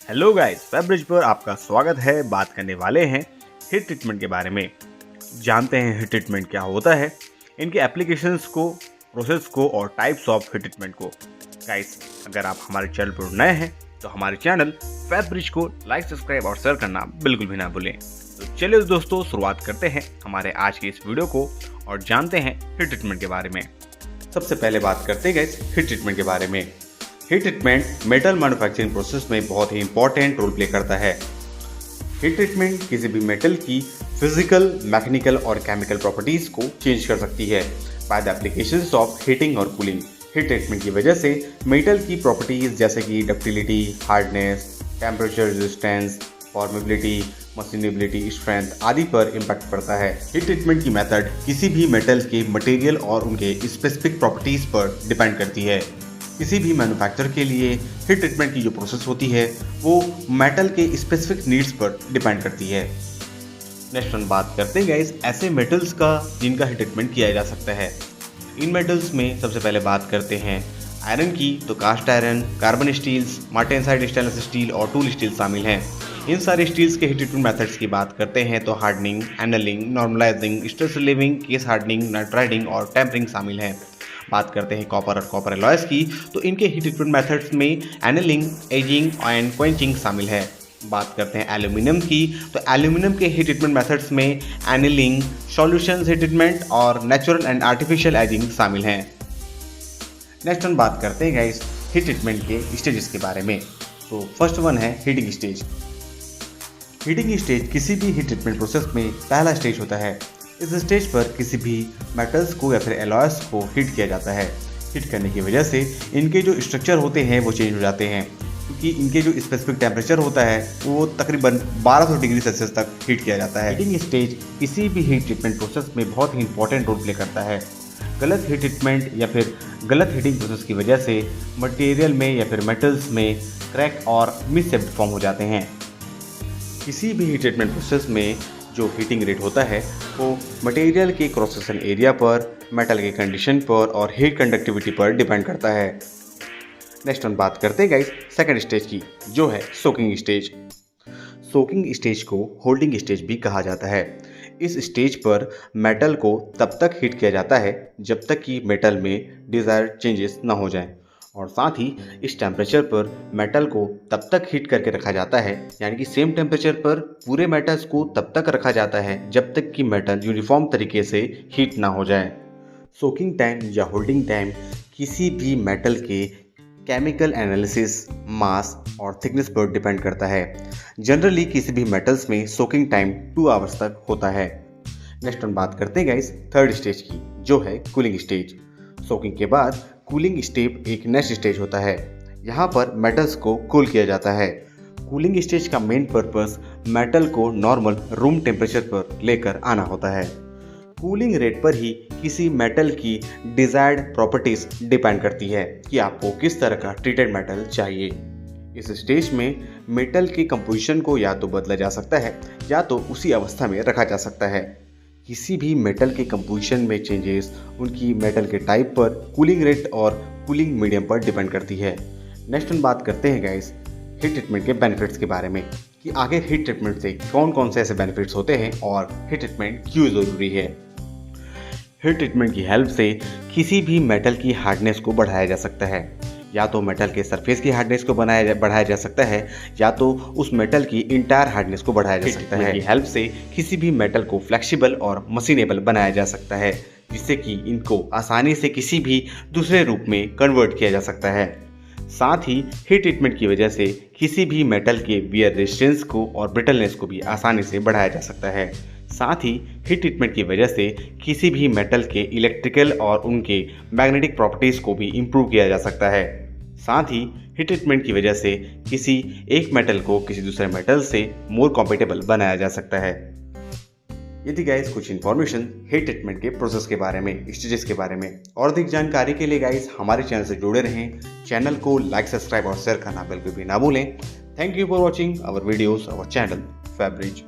Hello guys, Febreze पर आपका स्वागत है। बात करने वाले हैं हीट ट्रीटमेंट के बारे में। जानते हैं हीट ट्रीटमेंट क्या होता है, इनके एप्लीकेशंस को, प्रोसेस को और टाइप्स ऑफ हीट ट्रीटमेंट को। गाइस, अगर आप हमारे चैनल पर नए हैं तो हमारे चैनल फैब्रिज को लाइक, सब्सक्राइब और शेयर करना बिल्कुल भी ना भूलें। तो चलिए दोस्तों, शुरुआत करते हैं हमारे आज की इस वीडियो को और जानते हैं हीट ट्रीटमेंट के बारे में। सबसे पहले बात करते हैं गाइस हीट ट्रीटमेंट के बारे में। Heat treatment metal manufacturing process में बहुत ही इंपॉर्टेंट रोल प्ले करता है। हीट ट्रीटमेंट किसी भी मेटल की फिजिकल, मैकेनिकल और केमिकल प्रॉपर्टीज को चेंज कर सकती है by the applications of heating और कूलिंग। हीट ट्रीटमेंट की वजह से मेटल की प्रॉपर्टीज जैसे कि ductility, hardness, temperature resistance, formability, machinability, strength आदि पर इम्पैक्ट पड़ता है। हीट ट्रीटमेंट की मेथड किसी भी मेटल के मटेरियल और उनके स्पेसिफिक प्रॉपर्टीज पर डिपेंड करती है। किसी भी मैन्युफैक्चर के लिए हीट ट्रीटमेंट की जो प्रोसेस होती है वो मेटल के स्पेसिफिक नीड्स पर डिपेंड करती है। नेक्स्ट हम बात करते हैं गाइस ऐसे मेटल्स का जिनका हीट ट्रीटमेंट किया जा सकता है। इन मेटल्स में सबसे पहले बात करते हैं आयरन की, तो cast iron, carbon steels, martensite stainless steel और टूल स्टील शामिल हैं। इन सारे स्टील्स के हीट ट्रीटमेंट मेथड्स की बात करते हैं तो hardening, annealing, normalising, stress relieving, case hardening, nitriding और टेम्परिंग शामिल हैं। बात करते हैं कॉपर और कॉपर एलॉयज की, तो इनके हीट ट्रीटमेंट मेथड्स में एनलिंग, एजिंग एंड क्वेंचिंग शामिल है। बात करते हैं एल्यूमिनियम की, तो एल्यूमिनियम के हीट ट्रीटमेंट मेथड्स में एनलिंग, सॉल्यूशन हीट ट्रीटमेंट और नेचुरल एंड आर्टिफिशियल एजिंग शामिल हैं। नेक्स्ट हम बात करते हैं गाइस हीट ट्रीटमेंट के स्टेजेस के बारे में। तो फर्स्ट वन है हीटिंग स्टेज। हीटिंग स्टेज किसी भी हीट ट्रीटमेंट प्रोसेस में पहला स्टेज होता है। इस स्टेज पर किसी भी मेटल्स को या फिर एलॉयस को हीट किया जाता है। हीट करने की वजह से इनके जो स्ट्रक्चर होते हैं वो चेंज हो जाते हैं, क्योंकि इनके जो स्पेसिफिक टेम्परेचर होता है वो तकरीबन 1200 डिग्री सेल्सियस तक हीट किया जाता है। हीटिंग स्टेज किसी भी हीट ट्रीटमेंट प्रोसेस में बहुत ही इंपॉर्टेंट रोल प्ले करता है। गलत हीट ट्रीटमेंट या फिर गलत हीटिंग प्रोसेस की वजह से मटेरियल में या फिर मेटल्स में क्रैक और मिसशेप्ड फॉर्म हो जाते हैं। किसी भी हीट ट्रीटमेंट प्रोसेस में जो हीटिंग रेट होता है वो मटेरियल के क्रॉस सेक्शन एरिया पर, मेटल के कंडीशन पर और हीट कंडक्टिविटी पर डिपेंड करता है। नेक्स्ट हम बात करते हैं गाइस सेकंड स्टेज की, जो है सोकिंग स्टेज। सोकिंग स्टेज को होल्डिंग स्टेज भी कहा जाता है। इस स्टेज पर मेटल को तब तक हीट किया जाता है जब तक कि मेटल में डिजायर्ड चेंजेस ना हो जाएं, और साथ ही इस टेम्परेचर पर मेटल को तब तक हीट करके रखा जाता है, यानी कि सेम टेम्परेचर पर पूरे मेटल्स को तब तक रखा जाता है जब तक कि मेटल यूनिफॉर्म तरीके से हीट ना हो जाए। सोकिंग टाइम या होल्डिंग टाइम किसी भी मेटल के केमिकल एनालिसिस, मास और थिकनेस पर डिपेंड करता है। जनरली किसी भी मेटल्स में सोकिंग टाइम 2 आवर्स तक होता है। नेक्स्ट हम बात करते हैं गाइस थर्ड स्टेज की, जो है कूलिंग स्टेज। सोकिंग के बाद कूलिंग स्टेप एक नेक्स्ट स्टेज होता है। यहाँ पर मेटल्स को कूल किया जाता है। कूलिंग स्टेज का मेन पर्पस मेटल को नॉर्मल रूम टेम्परेचर पर लेकर आना होता है। कूलिंग रेट पर ही किसी मेटल की डिजायर्ड प्रॉपर्टीज डिपेंड करती है कि आपको किस तरह का ट्रीटेड मेटल चाहिए। इस स्टेज में मेटल की कंपोजिशन को या तो बदला जा सकता है या तो उसी अवस्था में रखा जा सकता है। किसी भी मेटल के कंपोजिशन में चेंजेस उनकी मेटल के टाइप पर, कूलिंग रेट और कूलिंग मीडियम पर डिपेंड करती है। नेक्स्ट हम बात करते हैं गाइस हीट ट्रीटमेंट के बेनिफिट्स के बारे में कि आगे हीट ट्रीटमेंट से कौन कौन से ऐसे बेनिफिट्स होते हैं और हीट ट्रीटमेंट क्यों ज़रूरी है। हीट ट्रीटमेंट की हेल्प से किसी भी मेटल की हार्डनेस को बढ़ाया जा सकता है। या तो मेटल के सरफेस की हार्डनेस को बढ़ाया जा सकता है या तो उस मेटल की इंटायर हार्डनेस को बढ़ाया जा सकता है। हेल्प से किसी भी मेटल को फ्लेक्सिबल और मशीनेबल बनाया जा सकता है, जिससे कि इनको आसानी से किसी भी दूसरे रूप में कन्वर्ट किया जा सकता है। साथ ही हीट ट्रीटमेंट की वजह से किसी भी मेटल के वियर रेजिस्टेंस को और ब्रिटलनेस को भी आसानी से बढ़ाया जा सकता है। साथ ही हीट ट्रीटमेंट की वजह से किसी भी मेटल के इलेक्ट्रिकल और उनके मैग्नेटिक प्रॉपर्टीज़ को भी इम्प्रूव किया जा सकता है। साथ ही हीट ट्रीटमेंट की वजह से किसी एक मेटल को किसी दूसरे मेटल से मोर कॉम्पेटेबल बनाया जा सकता है। यदि गाइस कुछ इन्फॉर्मेशन हीट ट्रीटमेंट के प्रोसेस के बारे में, स्टेजेस के बारे में और अधिक जानकारी के लिए गाइस हमारे चैनल से जुड़े रहें। चैनल को लाइक, सब्सक्राइब और शेयर करना बिल्कुल भी ना भूलें। Thank you for watching our videos, our channel Febreze.